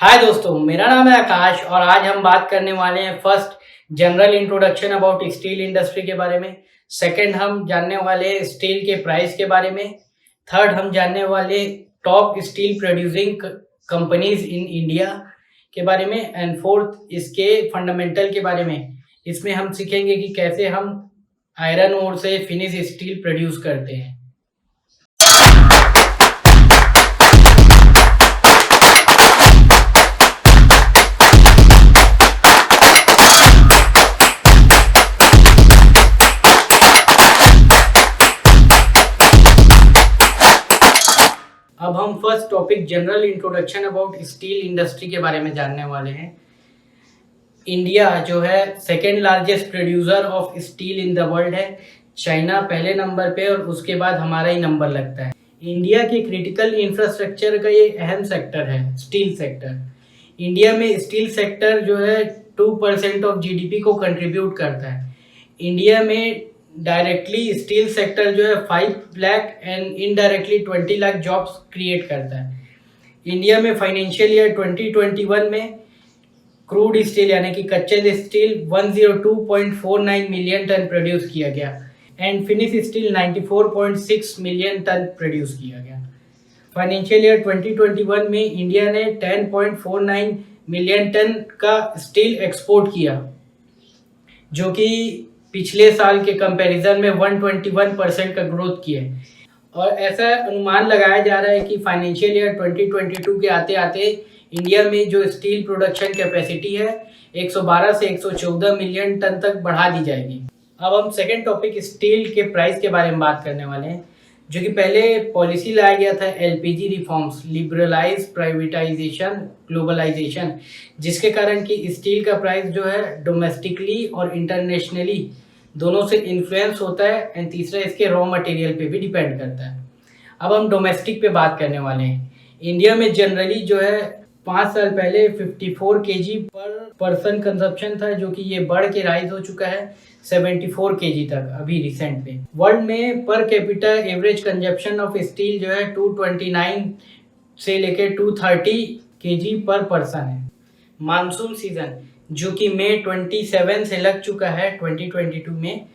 हाय दोस्तों, मेरा नाम है आकाश और आज हम बात करने वाले हैं first general introduction about steel industry के बारे में। सेकंड हम जानने वाले स्टील के प्राइस के बारे में। थर्ड हम जानने वाले top steel producing companies in India के बारे में। एंड फोर्थ इसके फंडामेंटल के बारे में। इसमें हम सीखेंगे कि कैसे हम आयरन ओर से फिनिश स्टील प्रोड्यूस करते हैं। अब हम first topic general introduction about steel industry के बारे में जानने वाले हैं। इंडिया जो है second largest producer of steel in the world है। चाइना पहले नंबर पे और उसके बाद हमारा ही नंबर लगता है। इंडिया के क्रिटिकल इंफ्रास्ट्रक्चर का ये अहम सेक्टर है स्टील सेक्टर। इंडिया में स्टील सेक्टर जो है 2% ऑफ जीडीपी को कंट्रीब्यूट करता है। इंडिया में डायरेक्टली स्टील सेक्टर जो है 5 lakh and indirectly 20 lakh jobs create करता है। इंडिया में फाइनेंशियल ईयर 2021 में क्रूड स्टील यानी कि कच्चे स्टील 102.49 मिलियन टन प्रोड्यूस किया गया and finish steel 94.6 million ton produce किया गया। फाइनेंशियल ईयर 2021 में इंडिया ने 10.49 मिलियन टन का स्टील एक्सपोर्ट किया, जो कि पिछले साल के कंपैरिजन में 121% का ग्रोथ किया है। और ऐसा अनुमान लगाया जा रहा है कि फाइनेंशियल ईयर 2022 के आते आते इंडिया में जो स्टील प्रोडक्शन कैपेसिटी है 112 से 114 मिलियन टन तक बढ़ा दी जाएगी। अब हम सेकेंड टॉपिक स्टील के प्राइस के बारे में बात करने वाले हैं, जो कि पहले पॉलिसी लाया गया था LPG reforms, liberalise, privatisation, globalisation, जिसके कारण कि स्टील का प्राइस जो है डोमेस्टिकली और इंटरनेशनली दोनों से इन्फ्लुएंस होता है एंड तीसरा इसके रॉ मटेरियल पे भी डिपेंड करता है। अब हम डोमेस्टिक पे बात करने वाले हैं। इंडिया में जनरली जो है 5 साल पहले 54 केजी पर पर्सन कंजप्शन था, जो कि ये बढ़ के राइज हो चुका है 74 केजी तक अभी रिसेंट में। वर्ल्ड में per capita average consumption of steel जो है 229 से लेकर 230 केजी पर पर्सन है। मानसून सीजन जो कि मई 27 से लग चुका है 2022 में।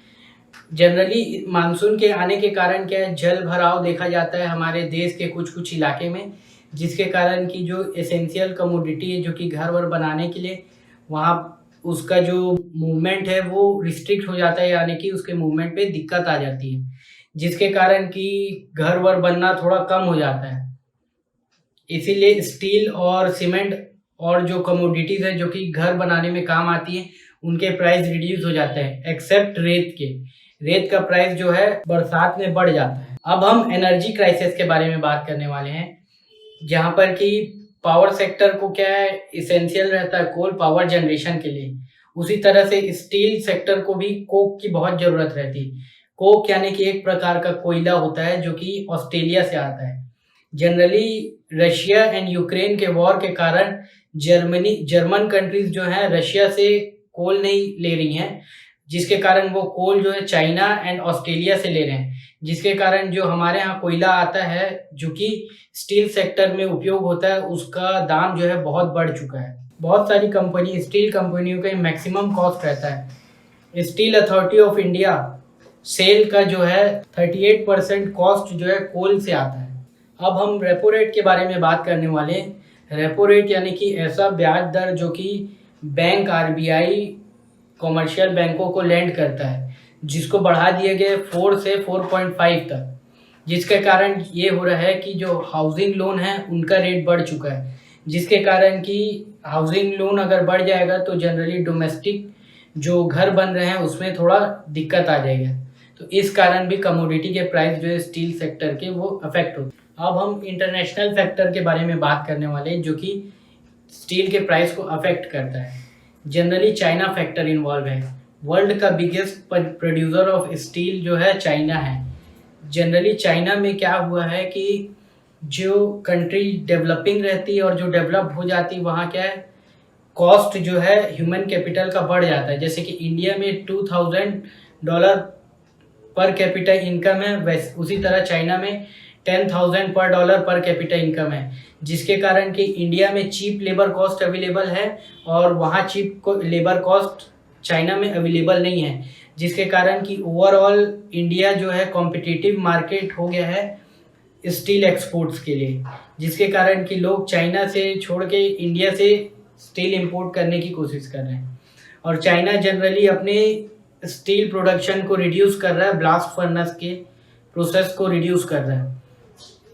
जनरली मानसून के आने के कारण क्या है, जल भराव देखा जाता है हमारे देश के कुछ कुछ इलाके में, जिसके कारण कि जो एसेंशियल कमोडिटी है जो कि घर वर बनाने के लिए वहाँ उसका जो मूवमेंट है वो रिस्ट्रिक्ट हो जाता है, यानी कि उसके मूवमेंट पे दिक्कत आ जाती है, जिसके कारण कि घर वर बनना थोड़ा कम हो जाता है। इसीलिए स्टील और सीमेंट और जो कमोडिटीज़ है जो कि घर बनाने में काम आती है उनके प्राइस रिड्यूस हो जाते हैं, एक्सेप्ट रेत के। रेत का प्राइस जो है बरसात में बढ़ जाता है। अब हम एनर्जी क्राइसिस के बारे में बात करने वाले हैं, जहाँ पर कि पावर सेक्टर को क्या है इसेंशियल रहता है कोल पावर जनरेशन के लिए। उसी तरह से स्टील सेक्टर को भी कोक की बहुत ज़रूरत रहती है। कोक यानी कि एक प्रकार का कोयला होता है जो कि ऑस्ट्रेलिया से आता है। जनरली रशिया एंड यूक्रेन के वॉर के कारण जर्मन कंट्रीज जो हैं रशिया से कोल नहीं ले रही हैं, जिसके कारण वो कोल जो है चाइना एंड ऑस्ट्रेलिया से ले रहे हैं, जिसके कारण जो हमारे यहाँ कोयला आता है जो कि स्टील सेक्टर में उपयोग होता है उसका दाम जो है बहुत बढ़ चुका है। बहुत सारी कंपनी स्टील कंपनियों का मैक्सिमम कॉस्ट रहता है। Steel authority of India SAIL का जो है 38% कॉस्ट जो है कोल से आता है। अब हम रेपो रेट के बारे में बात करने वाले हैं। रेपो रेट यानी कि ऐसा ब्याज दर जो कि बैंक आरबीआई कॉमर्शियल बैंकों को लेंड करता है, जिसको बढ़ा दिए गए 4 से 4.5 तक, जिसके कारण ये हो रहा है कि जो हाउसिंग लोन है उनका रेट बढ़ चुका है, जिसके कारण कि हाउसिंग लोन अगर बढ़ जाएगा तो जनरली डोमेस्टिक जो घर बन रहे हैं उसमें थोड़ा दिक्कत आ जाएगा। तो इस कारण भी कमोडिटी के प्राइस जो है स्टील सेक्टर के वो अफेक्ट होते हैं। अब हम इंटरनेशनल फैक्टर के बारे में बात करने वाले हैं जो कि स्टील के प्राइस को अफेक्ट करता है। जनरली चाइना फैक्टर इन्वॉल्व है। वर्ल्ड का बिगेस्ट प्रोड्यूसर ऑफ स्टील जो है चाइना है। जनरली चाइना में क्या हुआ है कि जो कंट्री डेवलपिंग रहती है और जो डेवलप हो जाती है वहाँ क्या है कॉस्ट जो है ह्यूमन कैपिटल का बढ़ जाता है। जैसे कि इंडिया में $2000 पर कैपिटल इनकम है, वैसे उसी तरह चाइना में 10,000 पर डॉलर पर कैपिटा इनकम है, जिसके कारण कि इंडिया में चीप लेबर कॉस्ट अवेलेबल है और वहाँ चीप लेबर कॉस्ट चाइना में अवेलेबल नहीं है, जिसके कारण कि ओवरऑल इंडिया जो है कॉम्पिटिटिव मार्केट हो गया है स्टील एक्सपोर्ट्स के लिए, जिसके कारण कि लोग चाइना से छोड़ के इंडिया से स्टील इंपोर्ट करने की कोशिश कर रहे हैं। और चाइना जनरली अपने स्टील प्रोडक्शन को रिड्यूस कर रहा है, ब्लास्ट फर्नेस के प्रोसेस को रिड्यूस कर रहा है।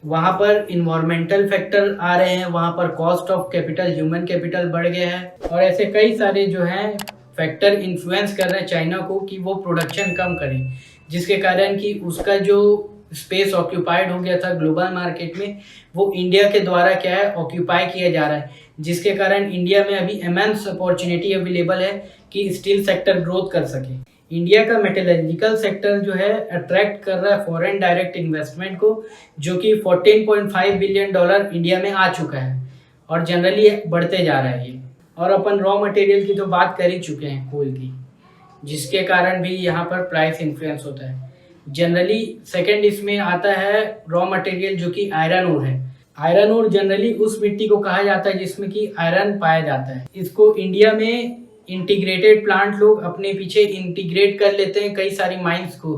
वहाँ पर इन्वायरमेंटल फैक्टर आ रहे हैं, वहाँ पर cost of capital, human capital बढ़ गया है और ऐसे कई सारे जो हैं फैक्टर इन्फ्लुएंस कर रहे हैं चाइना को कि वो प्रोडक्शन कम करे, जिसके कारण कि उसका जो स्पेस ऑक्यूपाइड हो गया था ग्लोबल मार्केट में, वो इंडिया के द्वारा क्या है ऑक्यूपाई किया जा रहा है, जिसके कारण इंडिया में अभी इमेंस अपॉर्चुनिटी अवेलेबल है कि स्टील सेक्टर ग्रोथ कर सके। इंडिया का मेटलर्जिकल सेक्टर जो है अट्रैक्ट कर रहा है फॉरेन डायरेक्ट इन्वेस्टमेंट को, जो कि 14.5 बिलियन डॉलर इंडिया में आ चुका है और जनरली बढ़ते जा रहा है ये। और अपन रॉ मटेरियल की तो बात कर ही चुके हैं, कोल की, जिसके कारण भी यहाँ पर प्राइस इन्फ्लुएंस होता है। जनरली सेकंड इसमें आता है रॉ मटेरियल जो कि आयरन ओर है। आयरन ओर जनरली उस मिट्टी को कहा जाता है जिसमें कि आयरन पाया जाता है। इसको इंडिया में इंटीग्रेटेड प्लांट लोग अपने पीछे इंटीग्रेट कर लेते हैं, कई सारी माइंस को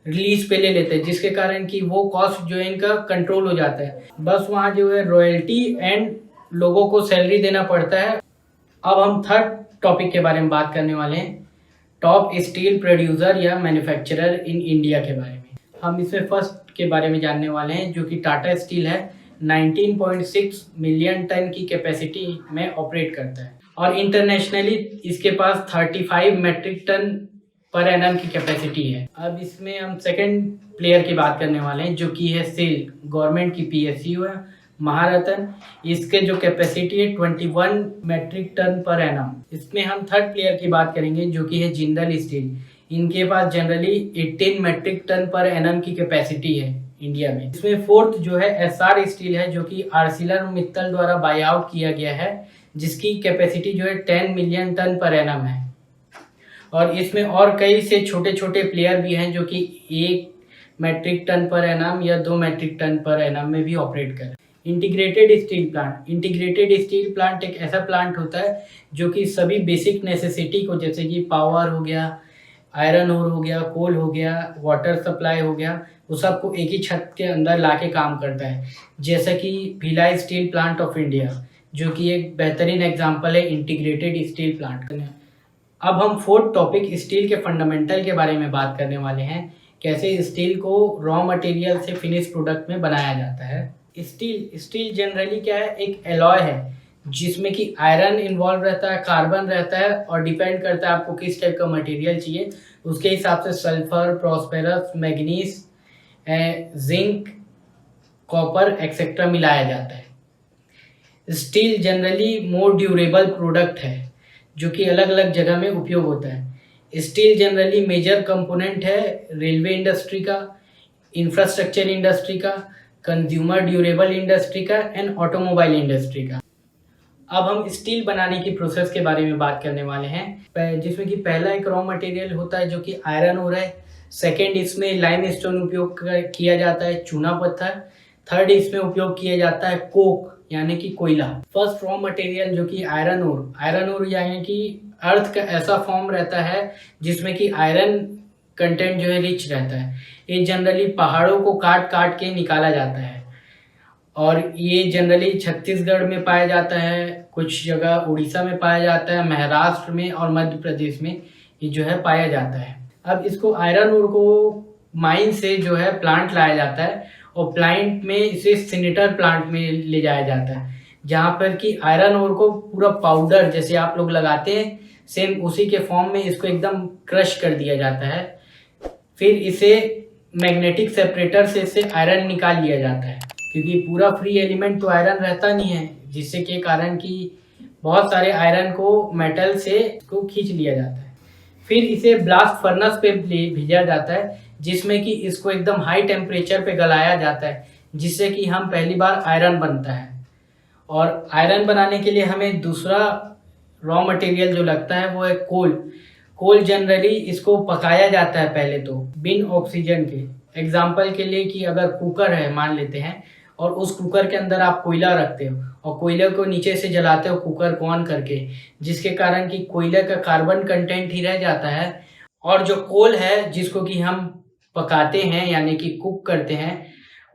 रिलीज पे ले लेते हैं, जिसके कारण कि वो कॉस्ट जो है इनका कंट्रोल हो जाता है। बस वहाँ जो है रॉयल्टी एंड लोगों को सैलरी देना पड़ता है। अब हम थर्ड टॉपिक के बारे में बात करने वाले हैं, टॉप स्टील प्रोड्यूसर या मैन्युफैक्चरर इन इंडिया के बारे में। हम इसमें फर्स्ट के बारे में जानने वाले हैं जो कि टाटा स्टील है। 19.6 मिलियन टन की कैपेसिटी में ऑपरेट करता है और इंटरनेशनली इसके पास 35 मेट्रिक टन पर एनम की कैपेसिटी है। अब इसमें हम सेकंड प्लेयर की बात करने वाले हैं जो कि है सेल, गवर्नमेंट की पीएसयू है महारत्न। इसके जो कैपेसिटी है 21 मेट्रिक टन पर एनम। इसमें हम थर्ड प्लेयर की बात करेंगे जो कि है जिंदल स्टील। इनके पास generally 18 metric tonne per annum की कैपेसिटी है इंडिया में। इसमें फोर्थ जो है एसआर स्टील है जो कि आर्सिलर मित्तल द्वारा बाय आउट किया गया है, जिसकी कैपेसिटी जो है 10 मिलियन टन पर एनम है। और इसमें और कई से छोटे छोटे प्लेयर भी हैं जो कि 1 मेट्रिक टन पर एनम या 2 मेट्रिक टन पर एनम में भी ऑपरेट कर। Integrated steel plant. Integrated steel plant एक ऐसा प्लांट होता है जो कि सभी बेसिक नेसेसिटी को, जैसे कि पावर हो गया, आयरन ओर हो गया, कोल हो गया, वाटर सप्लाई हो गया, वो सबको एक ही छत के अंदर लाके काम करता है। जैसा कि Bhilai steel plant of India जो कि एक बेहतरीन एग्जांपल है इंटीग्रेटेड स्टील प्लांट। अब हम फोर्थ टॉपिक स्टील के फंडामेंटल के बारे में बात करने वाले हैं, कैसे स्टील को रॉ मटेरियल से फिनिश प्रोडक्ट में बनाया जाता है। स्टील जनरली क्या है, एक एलॉय है जिसमें कि आयरन इन्वॉल्व रहता है, कार्बन रहता है और डिपेंड करता है आपको किस टाइप का मटेरियल चाहिए, उसके हिसाब से sulphur, prosperous, manganese, zinc, copper etcetera मिलाया जाता है। Steel generally more durable product है जो कि अलग अलग जगह में उपयोग होता है। स्टील जनरली मेजर कंपोनेंट है रेलवे इंडस्ट्री का, इंफ्रास्ट्रक्चर इंडस्ट्री का, कंज्यूमर ड्यूरेबल इंडस्ट्री का एंड ऑटोमोबाइल इंडस्ट्री का। अब हम स्टील बनाने की प्रोसेस के बारे में बात करने वाले हैं, जिसमें कि पहला एक रॉ मटेरियल होता है जो कि आयरन ओर है। सेकेंड इसमें लाइमस्टोन उपयोग किया जाता है, चूना पत्थर। थर्ड इसमें उपयोग किया जाता है कोक यानी कि कोयला। फर्स्ट रॉ मटेरियल जो कि आयरन ओर यानी कि अर्थ का ऐसा फॉर्म रहता है जिसमें कि आयरन कंटेंट जो है रिच रहता है। ये जनरली पहाड़ों को काट काट के निकाला जाता है और ये जनरली छत्तीसगढ़ में पाया जाता है, कुछ जगह उड़ीसा में पाया जाता है, महाराष्ट्र में और मध्य प्रदेश में ये जो है पाया जाता है। अब इसको आयरन ओर को माइन से जो है प्लांट लाया जाता है और प्लांट में इसे सिनेटर प्लांट में ले जाया जाता है, जहाँ पर कि आयरन ओर को पूरा पाउडर जैसे आप लोग लगाते हैं सेम उसी के फॉर्म में इसको एकदम क्रश कर दिया जाता है। फिर इसे मैग्नेटिक सेपरेटर से इसे आयरन निकाल लिया जाता है, क्योंकि पूरा फ्री एलिमेंट तो आयरन रहता नहीं है, जिससे के कारण कि बहुत सारे आयरन को मेटल से इसको खींच लिया जाता है। फिर इसे ब्लास्ट फर्नेस पे भेजा जाता है जिसमें कि इसको एकदम हाई टेम्परेचर पे गलाया जाता है, जिससे कि हम पहली बार आयरन बनता है। और आयरन बनाने के लिए हमें दूसरा रॉ मटेरियल जो लगता है वो है कोल। जनरली इसको पकाया जाता है पहले तो बिन ऑक्सीजन के, एग्जाम्पल के लिए कि अगर कुकर है मान लेते हैं, और उस कुकर के अंदर आप कोयला रखते हो और कोयले को नीचे से जलाते हो कुकर को ऑन करके, जिसके कारण कि कोयले का कार्बन कंटेंट ही रह जाता है, और जो कोल है जिसको कि हम पकाते हैं यानी कि कुक करते हैं,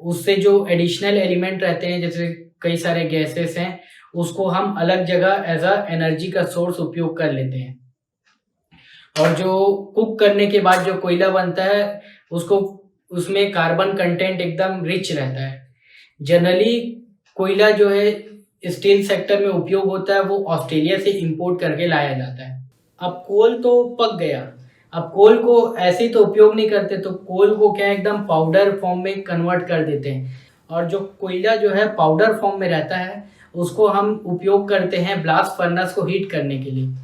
उससे जो एडिशनल एलिमेंट रहते हैं जैसे कई सारे गैसेस हैं, उसको हम अलग जगह एज अ एनर्जी का सोर्स उपयोग कर लेते हैं। और जो कुक करने के बाद जो कोयला बनता है उसको उसमें कार्बन कंटेंट एकदम रिच रहता है। जनरली कोयला जो है स्टील सेक्टर में उपयोग होता है वो ऑस्ट्रेलिया से इंपोर्ट करके लाया जाता है। अब कोल तो पक गया, अब कोल को ऐसे तो उपयोग नहीं करते, तो कोल को क्या एकदम पाउडर फॉर्म में कन्वर्ट कर देते हैं, और जो कोयला जो है पाउडर फॉर्म में रहता है उसको हम उपयोग करते हैं ब्लास्ट फर्नेस को हीट करने के लिए।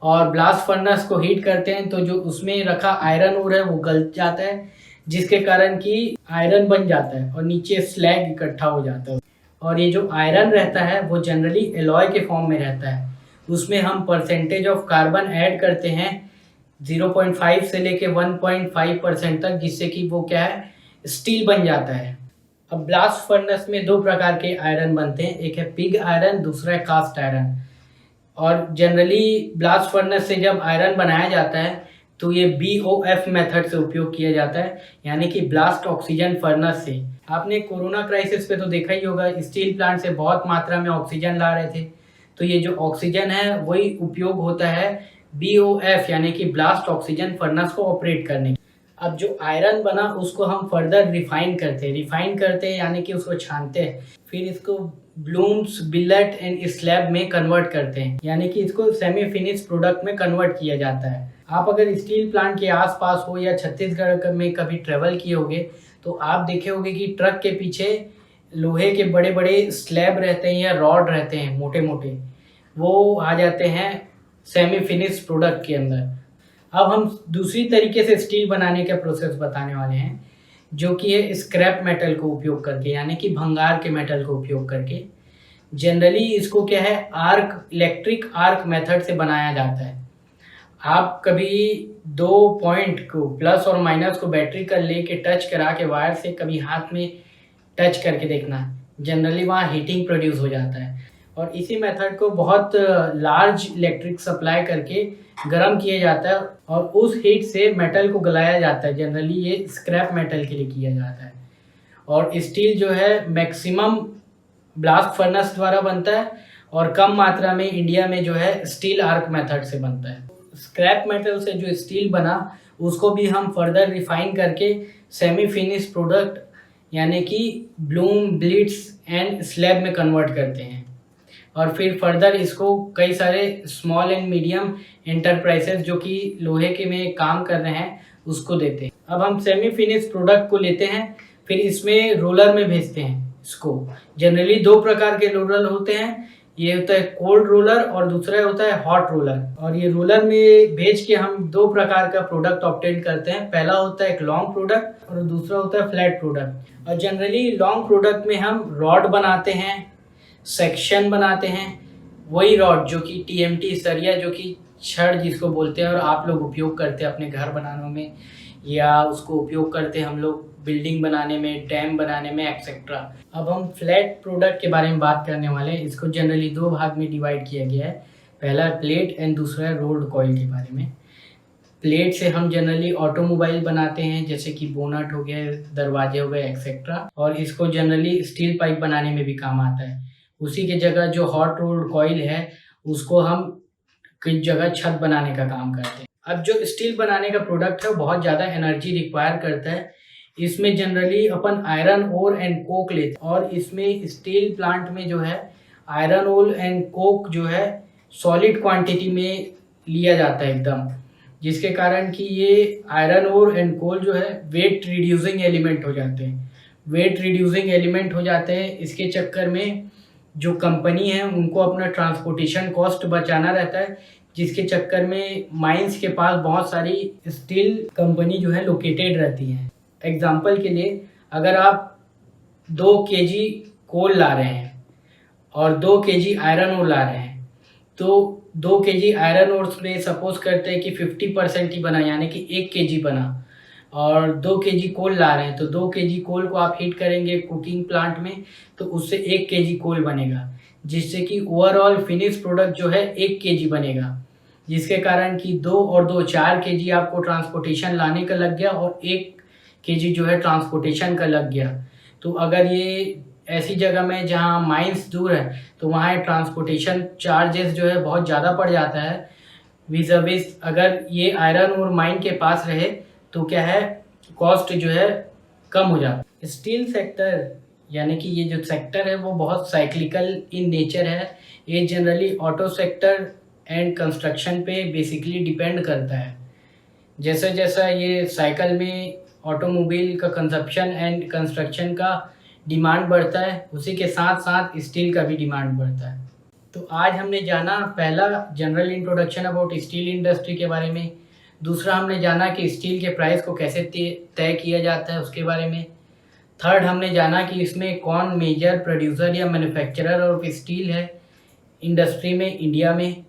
और ब्लास्ट फर्नेस को हीट करते हैं तो जो उसमें रखा आयरन ओर है वो गल जाता है, जिसके कारण कि आयरन बन जाता है और नीचे स्लैग इकट्ठा हो जाता है। और ये जो आयरन रहता है वो जनरली एलॉय के फॉर्म में रहता है, उसमें हम परसेंटेज ऑफ कार्बन ऐड करते हैं 0.5 से लेके 1.5% तक, जिससे कि वो क्या है स्टील बन जाता है। अब ब्लास्ट फर्नेस में दो प्रकार के आयरन बनते हैं, एक है पिग आयरन, दूसरा है कास्ट आयरन। और जनरली ब्लास्ट फर्नेस से जब आयरन बनाया जाता है तो ये BOF मेथड से उपयोग किया जाता है, यानी कि ब्लास्ट ऑक्सीजन फर्नेस से। आपने कोरोना क्राइसिस पे तो देखा ही होगा, स्टील प्लांट से बहुत मात्रा में ऑक्सीजन ला रहे थे, तो ये जो ऑक्सीजन है वही उपयोग होता है BOF यानी कि ब्लास्ट ऑक्सीजन फर्नेस को ऑपरेट करने। अब जो आयरन बना उसको हम फर्दर रिफाइन करते हैं यानी कि उसको छानते हैं, फिर इसको ब्लूम्स, बिलेट एंड स्लैब में कन्वर्ट करते हैं, यानी कि इसको सेमी फिनिश प्रोडक्ट में कन्वर्ट किया जाता है। आप अगर स्टील प्लांट के आसपास हो या छत्तीसगढ़ में कभी ट्रेवल किए होगे तो आप देखे होंगे कि ट्रक के पीछे लोहे के बड़े बड़े स्लैब रहते हैं या रॉड रहते हैं मोटे मोटे, वो आ जाते हैं सेमी फिनिश प्रोडक्ट के अंदर। अब हम दूसरी तरीके से स्टील बनाने का प्रोसेस बताने वाले हैं, जो कि है स्क्रैप मेटल को उपयोग करके, यानी कि भंगार के मेटल को उपयोग करके। जनरली इसको क्या है इलेक्ट्रिक आर्क मेथड से बनाया जाता है। आप कभी 2 पॉइंट को प्लस और माइनस को बैटरी का लेके टच करा के वायर से कभी हाथ में टच करके देखना, जनरली वहाँ हीटिंग प्रोड्यूस हो जाता है। और इसी मेथड को बहुत लार्ज इलेक्ट्रिक सप्लाई करके गर्म किया जाता है और उस हीट से मेटल को गलाया जाता है। जनरली ये स्क्रैप मेटल के लिए किया जाता है। और स्टील जो है मैक्सिमम ब्लास्ट फर्नेस द्वारा बनता है और कम मात्रा में इंडिया में जो है स्टील आर्क मेथड से बनता है। स्क्रैप मेटल से जो स्टील बना उसको भी हम फर्दर रिफाइन करके सेमी फिनिश प्रोडक्ट यानी कि ब्लूम, ब्लिट्स एंड स्लैब में कन्वर्ट करते हैं, और फिर फर्दर इसको कई सारे स्मॉल एंड मीडियम एंटरप्राइजेस जो कि लोहे के में काम कर रहे हैं उसको देते हैं। अब हम सेमी फिनिश प्रोडक्ट को लेते हैं, फिर इसमें रोलर में भेजते हैं इसको। जनरली दो प्रकार के रोलर होते हैं, ये होता है कोल्ड रोलर और दूसरा होता है हॉट रोलर। और ये रोलर में भेज के हम दो प्रकार का प्रोडक्ट ऑब्टेन करते हैं, पहला होता है एक लॉन्ग प्रोडक्ट और दूसरा होता है फ्लैट प्रोडक्ट। और जनरली लॉन्ग प्रोडक्ट में हम रॉड बनाते हैं, सेक्शन बनाते हैं, वही रॉड जो कि TMT सरिया जो कि छड़ जिसको बोलते हैं और आप लोग उपयोग करते हैं अपने घर बनाने में, या उसको उपयोग करते हैं हम लोग बिल्डिंग बनाने में, डैम बनाने में एक्सेट्रा। अब हम फ्लैट प्रोडक्ट के बारे में बात करने वाले हैं। इसको जनरली दो भाग में डिवाइड किया गया है, पहला है प्लेट एंड दूसरा है रोल्ड कॉइल के बारे में। प्लेट से हम जनरली ऑटोमोबाइल बनाते हैं, जैसे कि बोनट हो गया, दरवाजे हो गए एक्सेट्रा, और इसको जनरली स्टील पाइप बनाने में भी काम आता है। उसी के जगह जो हॉट रोल्ड कॉइल है उसको हम कुछ जगह छत बनाने का काम करते हैं। अब जो स्टील बनाने का प्रोडक्ट है वो बहुत ज़्यादा एनर्जी रिक्वायर करता है। इसमें जनरली अपन आयरन ओर एंड कोक लेते हैं, और इसमें स्टील प्लांट में जो है आयरन ओर एंड कोक जो है सॉलिड क्वांटिटी में लिया जाता है एकदम, जिसके कारण कि ये आयरन ओर एंड कोल जो है वेट रिड्यूसिंग एलिमेंट हो जाते हैं। वेट रिड्यूसिंग एलिमेंट हो जाते हैं, इसके चक्कर में जो कंपनी है उनको अपना ट्रांसपोर्टेशन कॉस्ट बचाना रहता है, जिसके चक्कर में माइंस के पास बहुत सारी स्टील कंपनी जो है लोकेटेड रहती हैं। एग्जाम्पल के लिए अगर आप 2 kg कोल ला रहे हैं और 2 kg आयरन ओर ला रहे हैं, तो 2 kg आयरन ओर में सपोज करते हैं कि 50% ही बना, यानी कि 1 kg बना। और 2 kg कोल ला रहे हैं, तो 2 kg कोल को आप हीट करेंगे कुकिंग प्लांट में तो उससे 1 kg कोल बनेगा, जिससे कि ओवरऑल फिनिश प्रोडक्ट जो है 1 kg बनेगा, जिसके कारण कि 2 और 2 4 kg आपको ट्रांसपोर्टेशन लाने का लग गया और 1 kg जो है ट्रांसपोर्टेशन का लग गया। तो अगर ये ऐसी जगह में जहाँ माइंस दूर है तो वहाँ ट्रांसपोर्टेशन चार्जेस जो है बहुत ज़्यादा पड़ जाता है विज़ अगर ये आयरन और माइन के पास रहे तो क्या है कॉस्ट जो है कम हो जाता है। स्टील सेक्टर यानी कि ये जो सेक्टर है वो बहुत साइक्लिकल इन नेचर है। ये generally auto sector and construction पे बेसिकली डिपेंड करता है। जैसा जैसा ये साइकिल में ऑटोमोबाइल का कंजप्शन एंड कंस्ट्रक्शन का डिमांड बढ़ता है, उसी के साथ साथ स्टील का भी डिमांड बढ़ता है। तो आज हमने जाना पहला general introduction about steel industry के बारे में, दूसरा हमने जाना कि स्टील के प्राइस को कैसे तय किया जाता है उसके बारे में, थर्ड हमने जाना कि इसमें कौन मेजर प्रोड्यूसर या मैन्युफैक्चरर ऑफ स्टील है इंडस्ट्री में इंडिया में,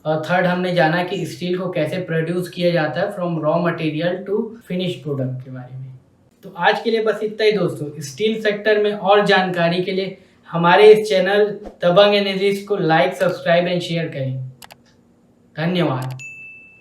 और थर्ड हमने जाना कि स्टील को कैसे प्रोड्यूस किया जाता है from raw material to finish product के बारे में। तो आज के लिए बस इतना ही दोस्तों। स्टील सेक्टर में और जानकारी के लिए हमारे इस चैनल दबंग एनालिस्ट को लाइक, सब्सक्राइब एंड शेयर करें। धन्यवाद।